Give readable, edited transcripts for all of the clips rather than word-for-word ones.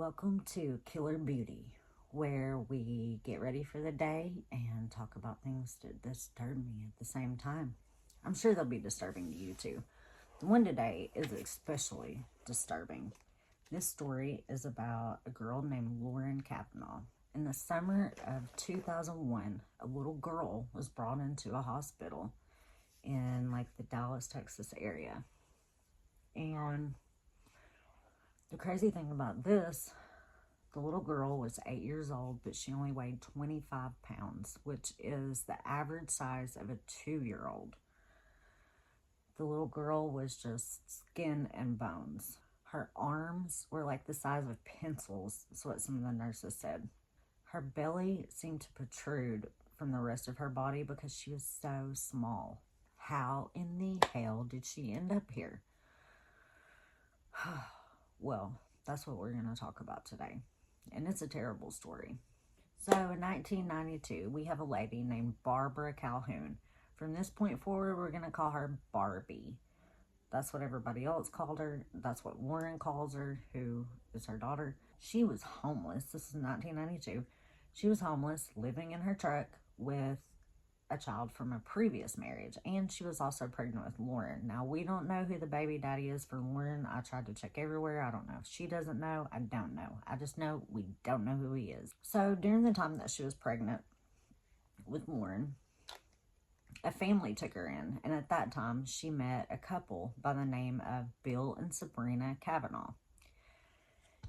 Welcome to Killer Beauty, where we get ready for the day and talk about things that disturb me at the same time. I'm sure they'll be disturbing to you too. The one today is especially disturbing. This story is about a girl named Lauren Kavanaugh. In the summer of 2001, a little girl was brought into a hospital in the Dallas, Texas area. And the crazy thing about this, the little girl was 8 years old, but she only weighed 25 pounds, which is the average size of a 2-year-old. The little girl was just skin and bones. Her arms were like the size of pencils, is what some of the nurses said. Her belly seemed to protrude from the rest of her body because she was so small. How in the hell did she end up here? Well, that's what we're going to talk about today. And it's a terrible story. So in 1992, we have a lady named Barbara Calhoun. From this point forward, we're going to call her Barbie. That's what everybody else called her. That's what Lauren calls her, who is her daughter. She was homeless. This is 1992. She was homeless, living in her truck with a child from a previous marriage, and she was also pregnant with Lauren. Now, we don't know who the baby daddy is for Lauren. I tried to check everywhere. I don't know. If she doesn't know, I don't know. I just know we don't know who he is. So during the time that she was pregnant with Lauren, a family took her in, and at that time she met a couple by the name of Bill and Sabrina Kavanaugh.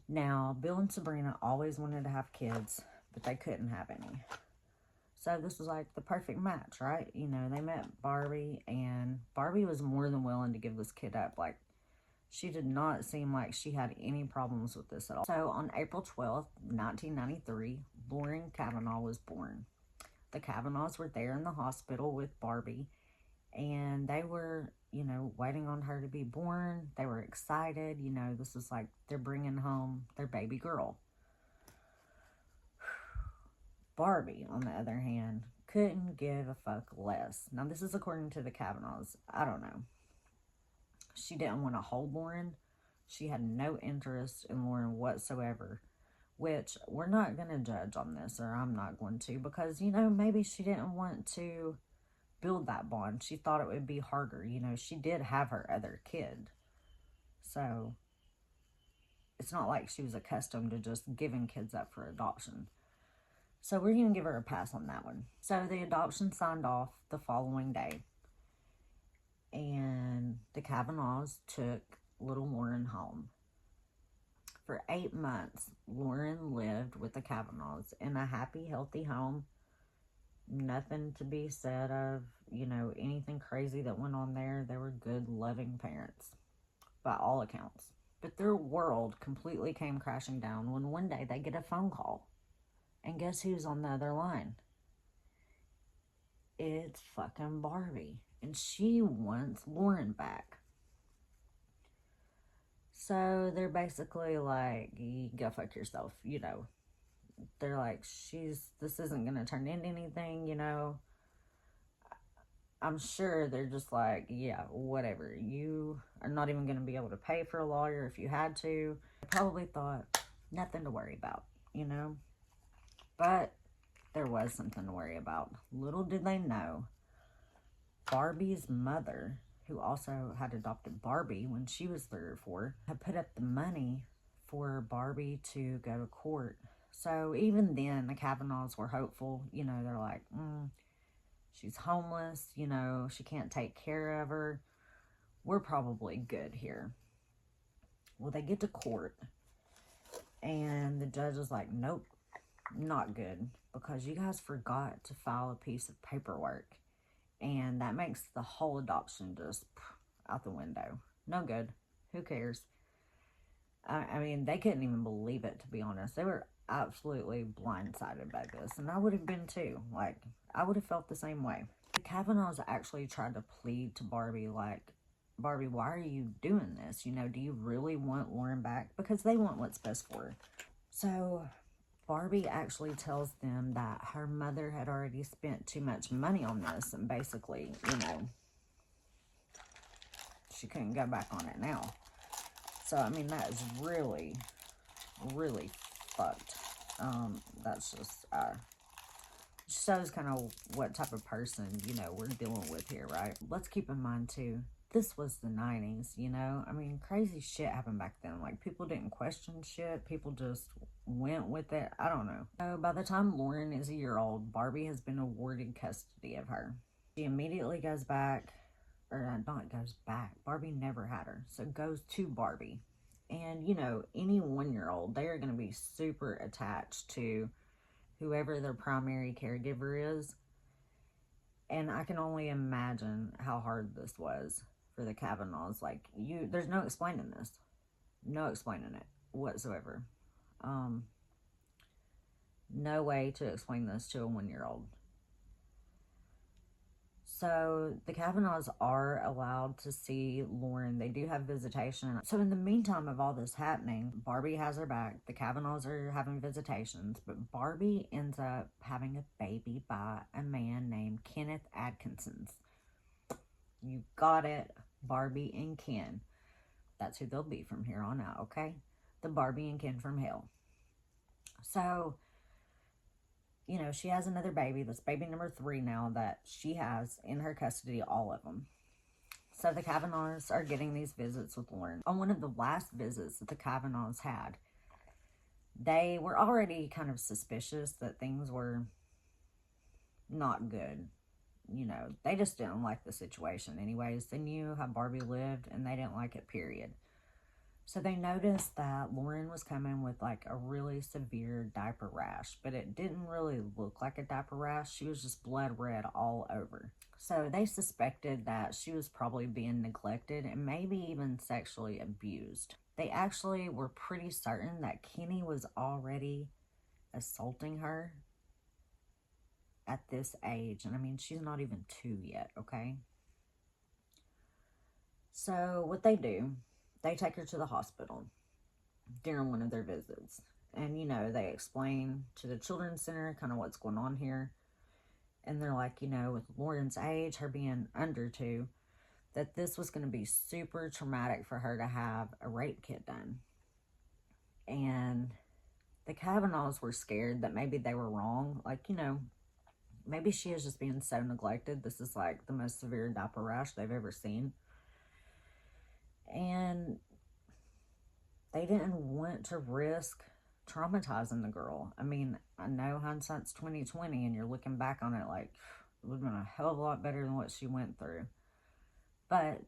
Now, Bill and Sabrina always wanted to have kids, but they couldn't have any. So this was like the perfect match, right? You know, they met Barbie, and Barbie was more than willing to give this kid up. She did not seem like she had any problems with this at all. So on April 12th, 1993, Lauren Kavanaugh was born. The Kavanaughs were there in the hospital with Barbie, and they were, waiting on her to be born. They were excited. This was like they're bringing home their baby girl. Barbie, on the other hand, couldn't give a fuck less. Now, this is according to the Kavanaughs. I don't know. She didn't want to hold Lauren. She had no interest in Lauren whatsoever, which we're not going to judge on this, or I'm not going to, because, maybe she didn't want to build that bond. She thought it would be harder. She did have her other kid. So, it's not like she was accustomed to just giving kids up for adoption. So we're going to give her a pass on that one. So the adoption signed off the following day. And the Kavanaughs took little Lauren home. For 8 months, Lauren lived with the Kavanaughs in a happy, healthy home. Nothing to be said of, anything crazy that went on there. They were good, loving parents, by all accounts. But their world completely came crashing down when one day they get a phone call. And guess who's on the other line? It's fucking Barbie. And she wants Lauren back. So they're basically like, you go fuck yourself, They're like, this isn't going to turn into anything, I'm sure they're just like, yeah, whatever. You are not even going to be able to pay for a lawyer if you had to. They probably thought, nothing to worry about, But there was something to worry about. Little did they know, Barbie's mother, who also had adopted Barbie when she was 3 or 4, had put up the money for Barbie to go to court. So even then, the Kavanaughs were hopeful. They're like, she's homeless. She can't take care of her. We're probably good here. Well, they get to court, and the judge is like, nope. Not good, because you guys forgot to file a piece of paperwork, and that makes the whole adoption just out the window. No good. Who cares? I mean, they couldn't even believe it, to be honest. They were absolutely blindsided by this, and I would have been too. I would have felt the same way. The Kavanaughs actually tried to plead to Barbie, Barbie, why are you doing this? Do you really want Lauren back? Because they want what's best for her. So Barbie actually tells them that her mother had already spent too much money on this, and basically, she couldn't go back on it now. So, I mean, that is really, really fucked. That's just, shows kind of what type of person, you know, we're dealing with here, right? Let's keep in mind, too, this was the 90s, you know? I mean, crazy shit happened back then. Like, people didn't question shit. People just went with it. I don't know. So, by the time Lauren is a year old, Barbie has been awarded custody of her. She immediately goes back, or not goes back. Barbie never had her. So, goes to Barbie. And, you know, any 1-year-old, they are going to be super attached to whoever their primary caregiver is. And I can only imagine how hard this was for the Kavanaughs. Like, there's no explaining this. No explaining it whatsoever. No way to explain this to a 1-year-old. So the Kavanaughs are allowed to see Lauren. They do have visitation. So in the meantime of all this happening, Barbie has her back. The Kavanaughs are having visitations, but Barbie ends up having a baby by a man named Kenneth Atkinson's. You got it, Barbie and Ken. That's who they'll be from here on out, okay? The Barbie and Ken from hell. So, you know, she has another baby. That's baby number 3 now that she has in her custody, all of them. So the Kavanaughs are getting these visits with Lauren. On one of the last visits that the Kavanaughs had, they were already kind of suspicious that things were not good. You know, they just didn't like the situation anyways. They knew how Barbie lived and they didn't like it, period. So they noticed that Lauren was coming with like a really severe diaper rash, but it didn't really look like a diaper rash. She was just blood red all over. So they suspected that she was probably being neglected and maybe even sexually abused. They actually were pretty certain that Kenny was already assaulting her at this age. And I mean, she's not even 2 yet, okay? So what they do, they take her to the hospital during one of their visits. And, you know, they explain to the children's center kind of what's going on here. And they're like, you know, with Lauren's age, her being under 2, that this was going to be super traumatic for her to have a rape kit done. And the Kavanaughs were scared that maybe they were wrong. Like, you know, maybe she is just being so neglected. This is like the most severe diaper rash they've ever seen. And they didn't want to risk traumatizing the girl. I mean, I know hindsight's 20/20, and you're looking back on it like, it would have been a hell of a lot better than what she went through. But,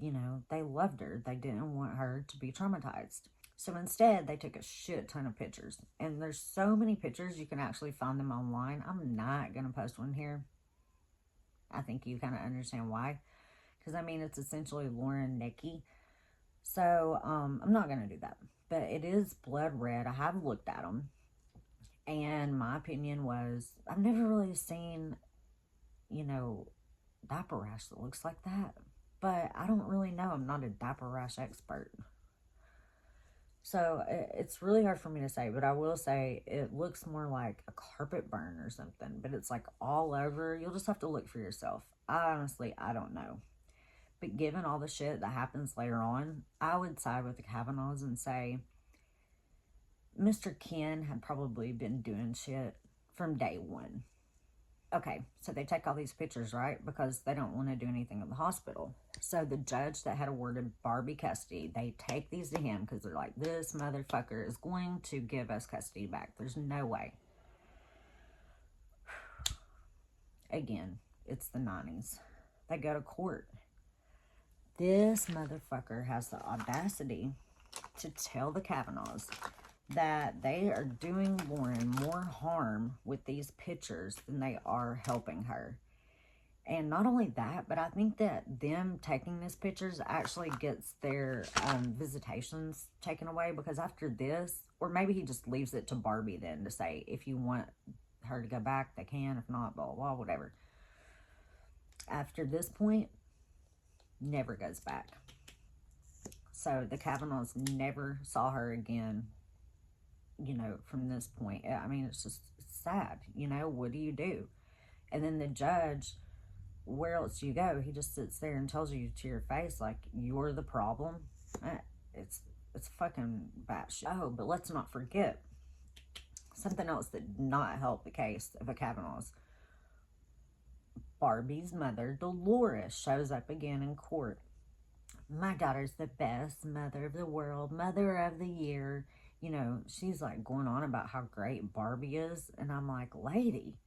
you know, they loved her. They didn't want her to be traumatized. So instead, they took a shit ton of pictures. And there's so many pictures, you can actually find them online. I'm not going to post one here. I think you kind of understand why. Because, I mean, it's essentially Lauren Nicky. So, I'm not going to do that. But it is blood red. I have looked at them. And my opinion was, I've never really seen, you know, diaper rash that looks like that. But I don't really know. I'm not a diaper rash expert. So, it's really hard for me to say. But I will say, it looks more like a carpet burn or something. But it's like all over. You'll just have to look for yourself. I don't know. But given all the shit that happens later on, I would side with the Kavanaughs and say Mr. Ken had probably been doing shit from day one. Okay, so they take all these pictures, right? Because they don't want to do anything in the hospital. So the judge that had awarded Barbie custody, they take these to him because they're like, this motherfucker is going to give us custody back. There's no way. Again, it's the 90s. They go to court. This motherfucker has the audacity to tell the Kavanaughs that they are doing Lauren more harm with these pictures than they are helping her. And not only that, but I think that them taking these pictures actually gets their visitations taken away, because after this, or maybe he just leaves it to Barbie then to say, if you want her to go back, they can. If not, blah, blah, blah, whatever. After this point, never goes back. So the Kavanaughs never saw her again, you know, from this point. I mean, it's sad, you know, what do you do? And then the judge, where else do you go? He just sits there and tells you to your face, like, you're the problem. It's It's fucking batshit. Oh, but let's not forget something else that did not help the case of the Kavanaughs. Barbie's mother, Dolores, shows up again in court. My daughter's the best mother of the world, mother of the year. You know, she's like going on about how great Barbie is. And I'm like, lady,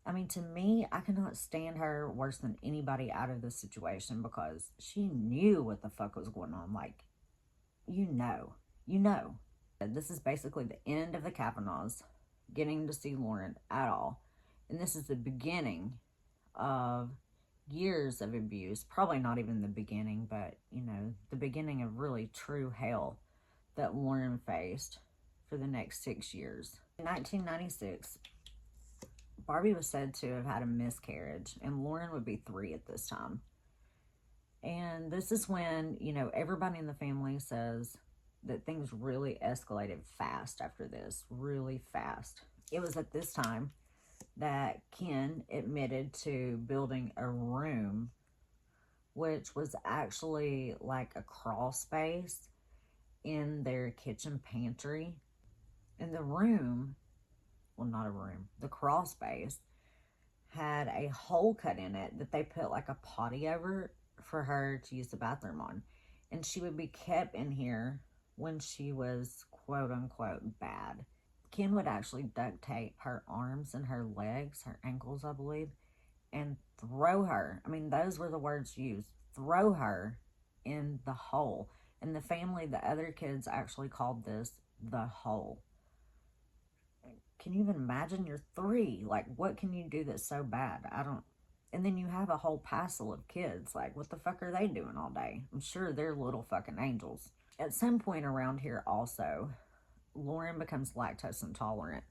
I mean, to me, I cannot stand her worse than anybody out of this situation because she knew what the fuck was going on. Like, you know. This is basically the end of the Kavanaughs getting to see Lauren at all. And this is the beginning of years of abuse. Probably not even the beginning, but, you know, the beginning of really true hell that Lauren faced for the next 6 years. In 1996, Barbie was said to have had a miscarriage, and Lauren would be 3 at this time. And this is when, you know, everybody in the family says that things really escalated fast after this, really fast. It was at this time that Ken admitted to building a room, which was actually like a crawl space in their kitchen pantry. And the room, well, not a room, the crawl space had a hole cut in it that they put like a potty over for her to use the bathroom on. And she would be kept in here when she was quote unquote bad. Ken would actually duct tape her arms and her legs, her ankles, I believe, and throw her. I mean, those were the words used. Throw her in the hole. And the family, the other kids actually called this the hole. Can you even imagine? You're 3. Like, what can you do that's so bad? And then you have a whole passel of kids. Like, what the fuck are they doing all day? I'm sure they're little fucking angels. At some point around here also, Lauren becomes lactose intolerant,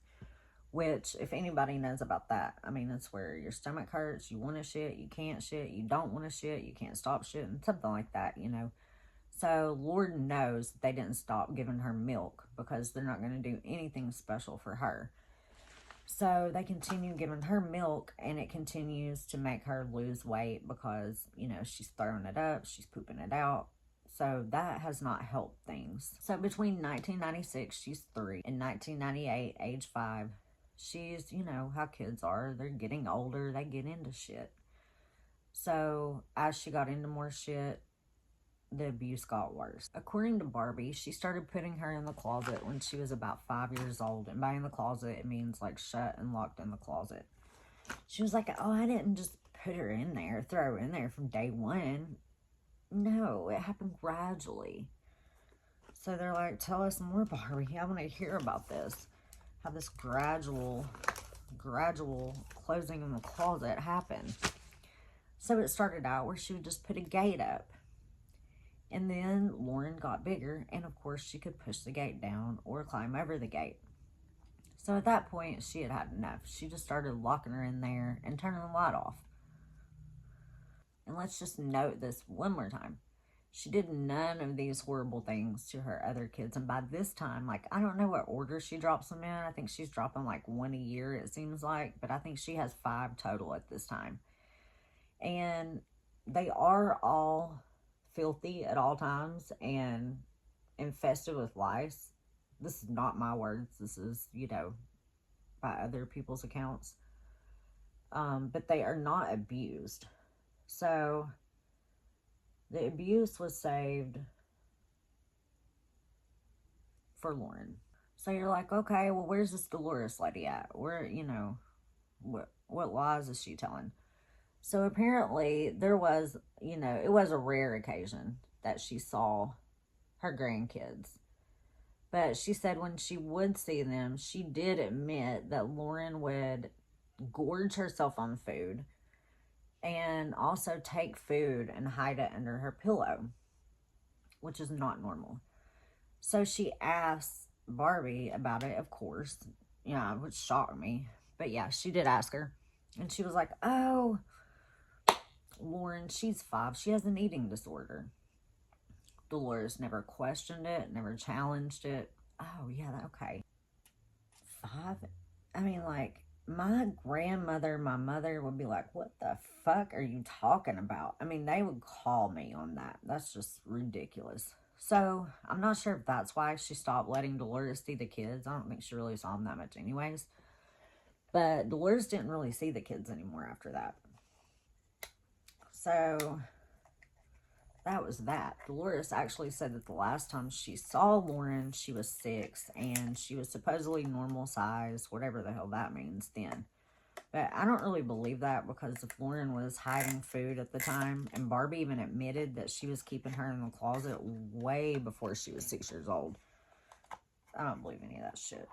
which, if anybody knows about that, I mean, it's where your stomach hurts, you want to shit, you can't shit, you don't want to shit, you can't stop shitting, something like that, you know. So, Lord knows that they didn't stop giving her milk because they're not going to do anything special for her. So, they continue giving her milk, and it continues to make her lose weight because, you know, she's throwing it up, she's pooping it out. So that has not helped things. So between 1996, she's 3, and 1998, age 5, she's, you know, how kids are. They're getting older. They get into shit. So as she got into more shit, the abuse got worse. According to Barbie, she started putting her in the closet when she was about 5 years old. And by in the closet, it means like shut and locked in the closet. She was like, oh, I didn't just put her in there, throw her in there from day one. No, it happened gradually. So they're like, tell us more, Barbie. I want to hear about this. How this gradual closing in the closet happened. So it started out where she would just put a gate up. And then Lauren got bigger, and of course she could push the gate down or climb over the gate. So at that point, she had had enough. She just started locking her in there and turning the light off. And let's just note this one more time. She did none of these horrible things to her other kids. And by this time, like, I don't know what order she drops them in. I think she's dropping like 1 a year, it seems like. But I think she has 5 total at this time. And they are all filthy at all times and infested with lice. This is not my words. This is, you know, by other people's accounts. But they are not abused. So, the abuse was saved for Lauren. So you're like, okay, well, where's this Dolores lady at? Where, you know, what lies is she telling? So apparently there was, you know, it was a rare occasion that she saw her grandkids. But she said when she would see them, she did admit that Lauren would gorge herself on food and also take food and hide it under her pillow, which is not normal. So she asked Barbie about it, of course. Yeah, which shocked me. But yeah, she did ask her. And she was like, oh, Lauren, she's 5. She has an eating disorder. Dolores never questioned it, never challenged it. Oh, yeah, okay. 5? I mean, like, my grandmother, my mother would be like, what the fuck are you talking about? I mean, they would call me on that. That's just ridiculous. So, I'm not sure if that's why she stopped letting Dolores see the kids. I don't think she really saw them that much anyways. But Dolores didn't really see the kids anymore after that. So, that was that. Dolores actually said that the last time she saw Lauren, she was 6, and she was supposedly normal size, whatever the hell that means then. But I don't really believe that, because if Lauren was hiding food at the time, and Barbie even admitted that she was keeping her in the closet way before she was 6 years old, I don't believe any of that shit.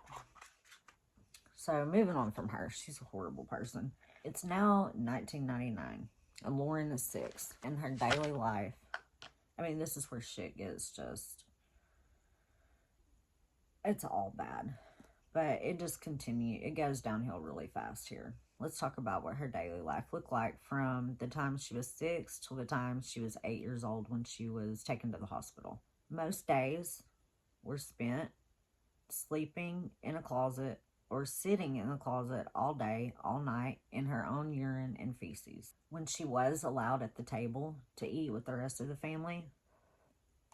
So moving on from her, she's a horrible person. It's now 1999, and Lauren is 6. In her daily life, I mean, this is where shit gets just, it's all bad. But it just it goes downhill really fast here. Let's talk about what her daily life looked like from the time she was 6 till the time she was 8 years old when she was taken to the hospital. Most days were spent sleeping in a closet or sitting in the closet all day, all night, in her own urine and feces. When she was allowed at the table to eat with the rest of the family,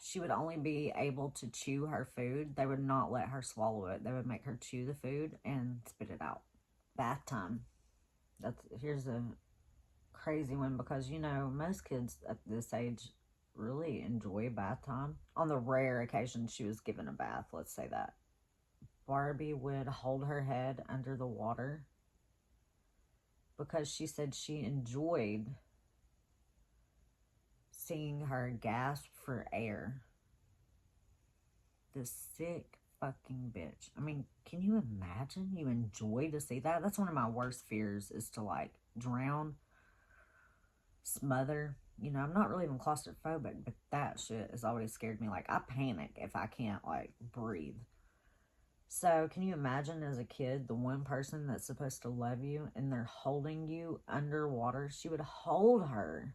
she would only be able to chew her food. They would not let her swallow it. They would make her chew the food and spit it out. Bath time. Here's a crazy one, because, you know, most kids at this age really enjoy bath time. On the rare occasion she was given a bath, let's say that, Barbie would hold her head under the water because she said she enjoyed seeing her gasp for air. This sick fucking bitch. I mean, can you imagine? You enjoy to see that? That's one of my worst fears, is to like drown, smother. You know, I'm not really even claustrophobic, but that shit has always scared me. Like, I panic if I can't like breathe. So, can you imagine as a kid, the one person that's supposed to love you and they're holding you underwater? She would hold her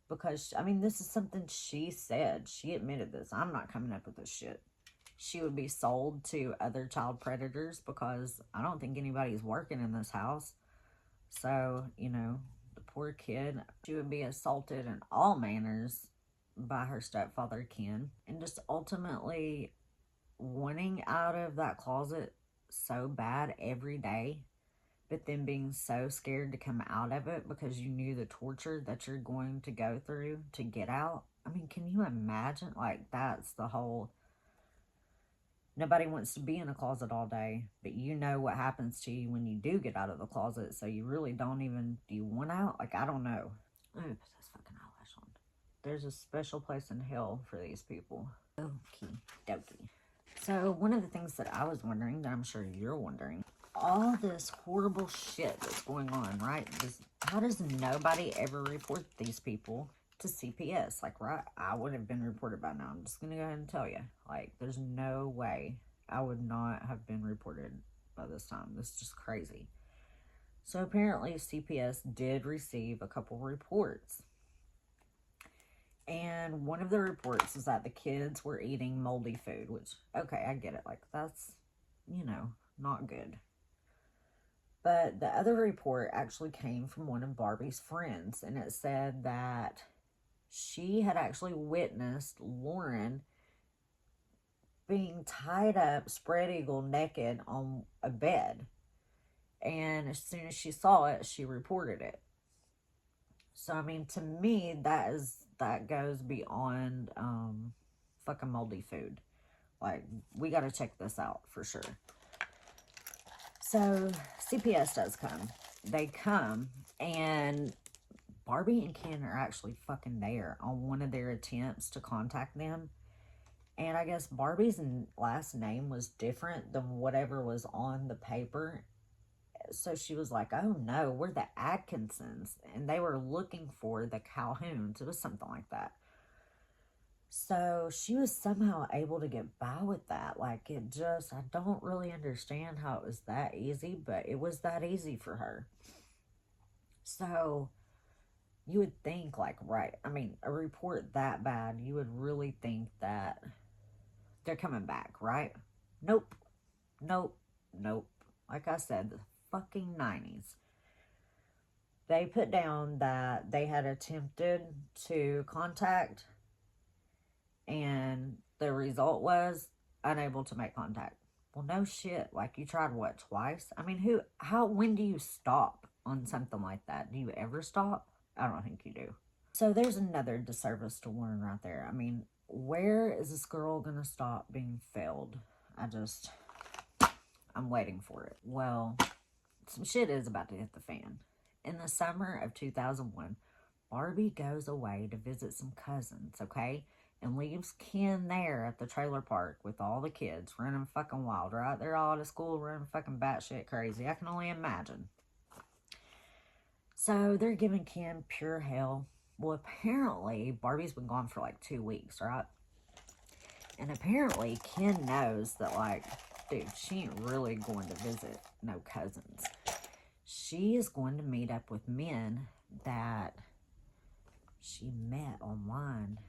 because, I mean, this is something she said. She admitted this. I'm not coming up with this shit. She would be sold to other child predators because I don't think anybody's working in this house. So, you know, the poor kid, she would be assaulted in all manners by her stepfather, Ken, and just ultimately wanting out of that closet so bad every day, but then being so scared to come out of it because you knew the torture that you're going to go through to get out. I mean, can you imagine? Like, that's the whole, nobody wants to be in a closet all day, but you know what happens to you when you do get out of the closet, so you really don't even, do you want out? Like, I don't know. Let me put this fucking eyelash on. There's a special place in hell for these people. Okie dokie. So, one of the things that I was wondering, that I'm sure you're wondering, all this horrible shit that's going on, right? How does nobody ever report these people to CPS? Like, right, I would have been reported by now. I'm just going to go ahead and tell you. Like, there's no way I would not have been reported by this time. This is just crazy. So, apparently, CPS did receive a couple reports. And one of the reports is that the kids were eating moldy food, which, okay, I get it. Like, that's, you know, not good. But the other report actually came from one of Barbie's friends, and it said that she had actually witnessed Lauren being tied up, spread eagle, naked on a bed. And as soon as she saw it, she reported it. So, I mean, to me, that goes beyond fucking moldy food. Like, we got to check this out for sure. So, CPS does come. They come, and Barbie and Ken are actually fucking there on one of their attempts to contact them. And I guess Barbie's last name was different than whatever was on the paper. So she was like, oh no, we're the Atkinsons. And they were looking for the Calhouns. It was something like that. So she was somehow able to get by with that. Like, it just, I don't really understand how it was that easy, but it was that easy for her. So you would think, like, right, I mean, a report that bad, you would really think that they're coming back, right? Nope. Nope. Nope. Like I said, the fucking 90s. They put down that they had attempted to contact And the result was unable to make contact. Well, no shit. Like, you tried what, twice? I mean, when do you stop on something like that? Do you ever stop? I don't think you do. So there's another disservice to Warren right there. I mean, where is this girl gonna stop being failed? I'm waiting for it. Well, some shit is about to hit the fan. In the summer of 2001, Barbie goes away to visit some cousins, okay? And leaves Ken there at the trailer park with all the kids running fucking wild, right? They're all out of school running fucking batshit crazy. I can only imagine. So they're giving Ken pure hell. Well, apparently, Barbie's been gone for like 2 weeks, right? And apparently, Ken knows that, like, dude, she ain't really going to visit no cousins. She is going to meet up with men that she met online,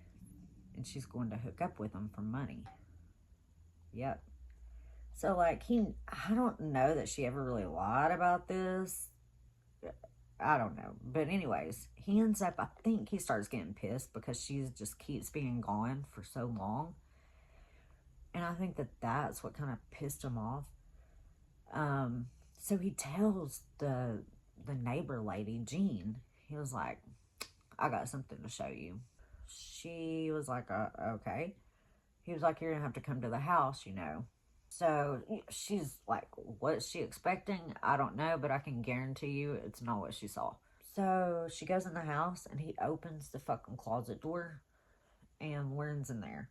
and she's going to hook up with them for money. Yep. So, like, I don't know that she ever really lied about this. I don't know. But anyways, he ends up, I think he starts getting pissed because she just keeps being gone for so long. And I think that that's what kind of pissed him off. So he tells the neighbor lady, Jean, he was like, I got something to show you. She was like, okay. He was like, you're going to have to come to the house, you know. So she's like, what's she expecting? I don't know, but I can guarantee you it's not what she saw. So she goes in the house and he opens the fucking closet door and Lauren's in there.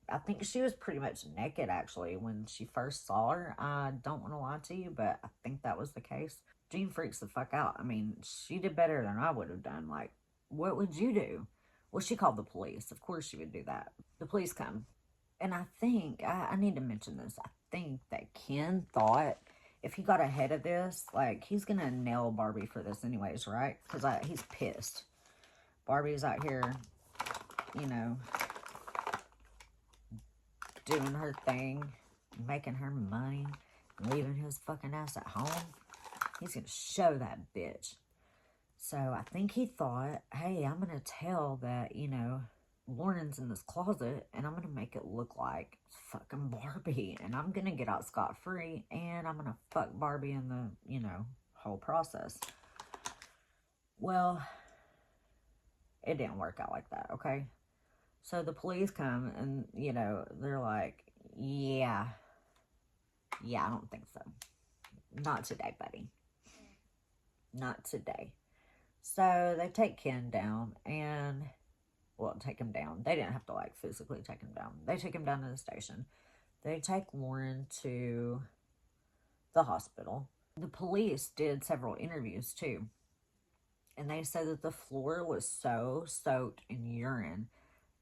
I think she was pretty much naked actually when she first saw her. I don't want to lie to you, but I think that was the case. Jean freaks the fuck out. I mean, she did better than I would have done. Like, what would you do? Well, she called the police. Of course she would do that. The police come. And I think, I need to mention this, I think that Ken thought if he got ahead of this, like, he's going to nail Barbie for this anyways, right? Because he's pissed. Barbie's out here, you know, doing her thing, making her money, leaving his fucking ass at home. He's going to show that bitch. So I think he thought, hey, I'm going to tell that, you know, Lauren's in this closet and I'm going to make it look like fucking Barbie and I'm going to get out scot-free and I'm going to fuck Barbie in the, you know, whole process. Well, it didn't work out like that, okay? So the police come and, you know, they're like, yeah, I don't think so. Not today, buddy. Not today. So they take Ken down and, well, take him down. They didn't have to, like, physically take him down. They take him down to the station. They take Lauren to the hospital. The police did several interviews, too. And they said that the floor was so soaked in urine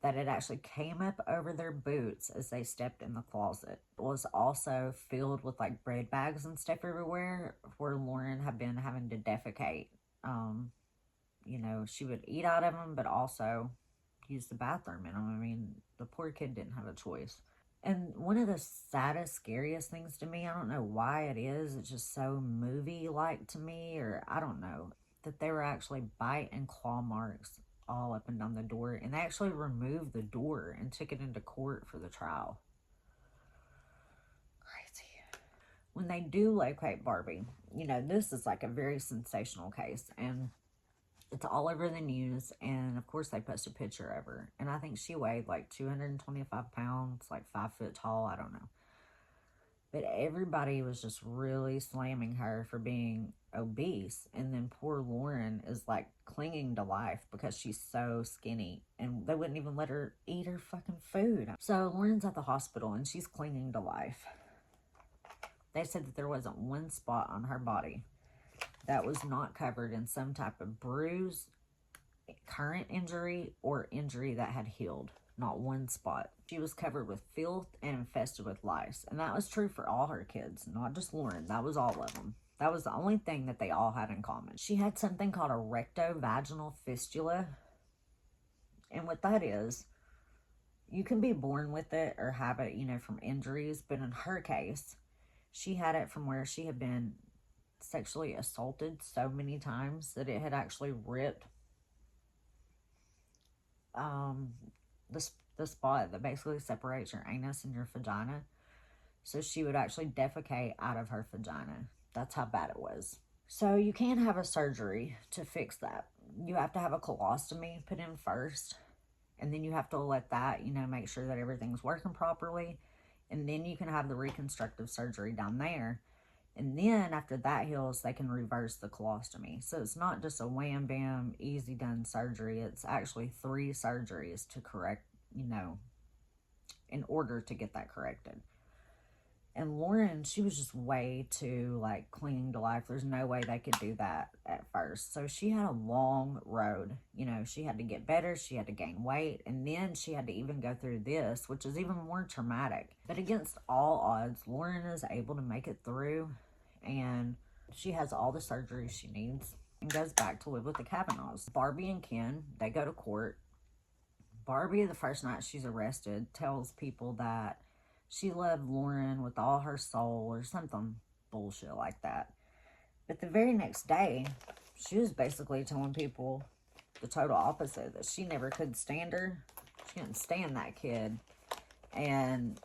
that it actually came up over their boots as they stepped in the closet. It was also filled with, like, bread bags and stuff everywhere where Lauren had been having to defecate. You know, she would eat out of them, but also use the bathroom in them. I mean, the poor kid didn't have a choice. And one of the saddest, scariest things to me, I don't know why it is, it's just so movie-like to me, or I don't know, that there were actually bite and claw marks all up and down the door, and they actually removed the door and took it into court for the trial. Crazy. When they do locate Barbie, you know, this is like a very sensational case, and it's all over the news, and of course they post a picture of her, and I think she weighed like 225 pounds, like 5 foot tall, I don't know. But everybody was just really slamming her for being obese, and then poor Lauren is like clinging to life because she's so skinny, and they wouldn't even let her eat her fucking food. So Lauren's at the hospital, and she's clinging to life. They said that there wasn't one spot on her body that was not covered in some type of bruise, current injury, or injury that had healed. Not one spot. She was covered with filth and infested with lice. And that was true for all her kids, not just Lauren. That was all of them. That was the only thing that they all had in common. She had something called a rectovaginal fistula. And what that is, you can be born with it or have it, you know, from injuries. But in her case, she had it from where she had been sexually assaulted so many times that it had actually ripped the spot that basically separates your anus and your vagina. So she would actually defecate out of her vagina. That's how bad it was. So you can have a surgery to fix that. You have to have a colostomy put in first. And then you have to let that, make sure that everything's working properly. And then you can have the reconstructive surgery down there. And then after that heals, they can reverse the colostomy. So it's not just a wham bam, easy done surgery. It's actually 3 surgeries to correct, in order to get that corrected. And Lauren, she was just way too, clinging to life. There's no way they could do that at first. So she had a long road. She had to get better. She had to gain weight. And then she had to even go through this, which is even more traumatic. But against all odds, Lauren is able to make it through. And she has all the surgeries she needs and goes back to live with the Kavanaughs. Barbie and Ken, they go to court. Barbie, the first night she's arrested, tells people that she loved Lauren with all her soul or something bullshit like that. But the very next day, she was basically telling people the total opposite, that she never could stand her. She didn't stand that kid. And,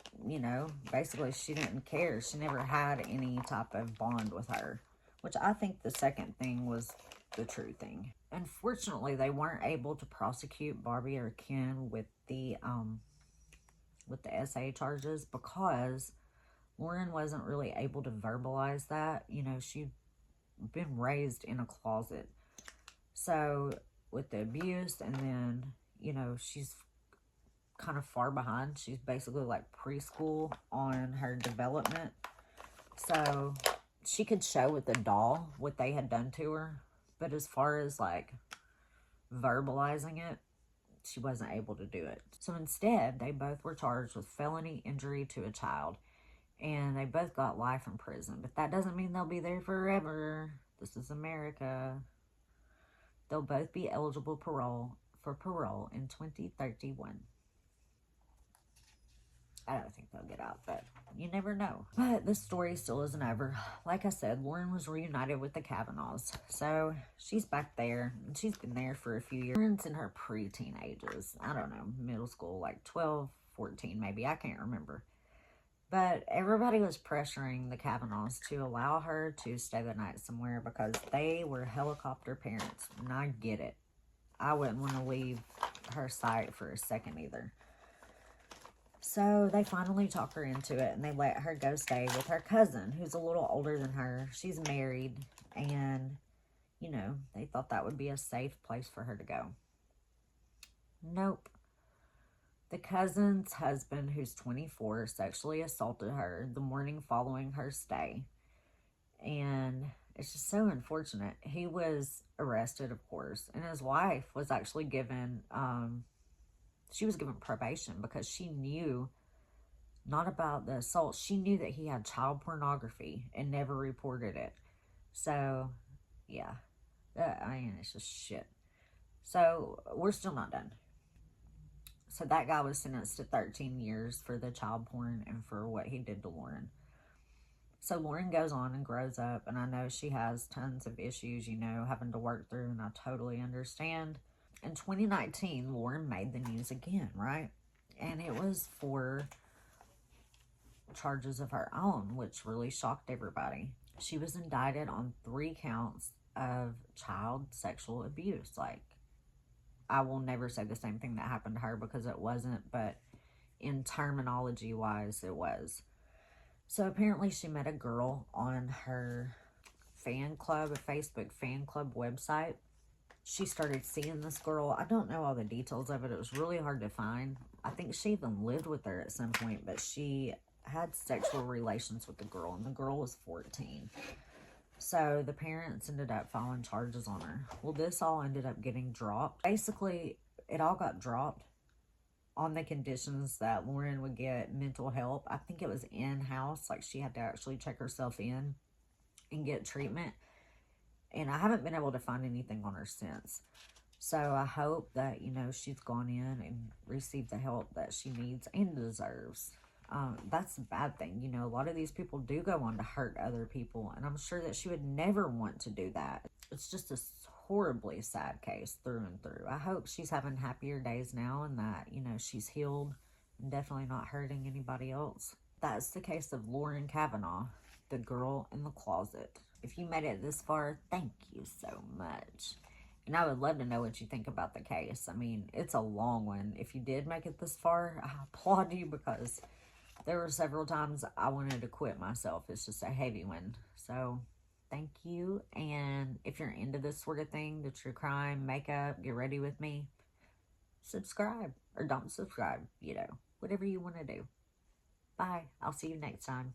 basically she didn't care. She never had any type of bond with her, which I think the second thing was the true thing. Unfortunately, they weren't able to prosecute Barbie or Ken with the SA charges because Lauren wasn't really able to verbalize that. She'd been raised in a closet. So with the abuse, and then, she's kind of far behind. She's basically like preschool on her development. So she could show with the doll what they had done to her. But as far as verbalizing it, she wasn't able to do it. So instead, they both were charged with felony injury to a child. And they both got life in prison. But that doesn't mean they'll be there forever. This is America. They'll both be eligible for parole in 2031. I don't think they'll get out, but you never know. But this story still isn't over. Like I said, Lauren was reunited with the Kavanaughs. So she's back there, and she's been there for a few years. Lauren's in her pre-teen ages. I don't know, middle school, 12, 14 maybe. I can't remember. But everybody was pressuring the Kavanaughs to allow her to stay the night somewhere because they were helicopter parents. And I get it. I wouldn't want to leave her sight for a second either. So they finally talk her into it, and they let her go stay with her cousin, who's a little older than her. She's married, and, they thought that would be a safe place for her to go. Nope. The cousin's husband, who's 24, sexually assaulted her the morning following her stay. And it's just so unfortunate. He was arrested, of course, and his wife was actually given... she was given probation because she knew not about the assault. She knew that he had child pornography and never reported it. So, yeah. It's just shit. So, we're still not done. So, that guy was sentenced to 13 years for the child porn and for what he did to Lauren. So, Lauren goes on and grows up, and I know she has tons of issues, having to work through, and I totally understand. In 2019, Lauren made the news again, right? And it was for charges of her own, which really shocked everybody. She was indicted on 3 counts of child sexual abuse. I will never say the same thing that happened to her because it wasn't, but in terminology-wise, it was. So apparently she met a girl on her fan club, a Facebook fan club website. She started seeing this girl. I don't know all the details of it. It was really hard to find. I think she even lived with her at some point, but she had sexual relations with the girl, and the girl was 14. So the parents ended up filing charges on her. Well, this all ended up getting dropped. Basically, it all got dropped on the conditions that Lauren would get mental help. I think it was in-house. She had to actually check herself in and get treatment. And I haven't been able to find anything on her since. So I hope that, she's gone in and received the help that she needs and deserves. That's a bad thing. A lot of these people do go on to hurt other people. And I'm sure that she would never want to do that. It's just a horribly sad case through and through. I hope she's having happier days now and that, you know, she's healed and definitely not hurting anybody else. That's the case of Lauren Kavanaugh, the girl in the closet. If you made it this far, thank you so much. And I would love to know what you think about the case. I mean, it's a long one. If you did make it this far, I applaud you, because there were several times I wanted to quit myself. It's just a heavy one. So, thank you. And if you're into this sort of thing, the true crime, makeup, get ready with me, subscribe. Or don't subscribe, you know, whatever you want to do. Bye. I'll see you next time.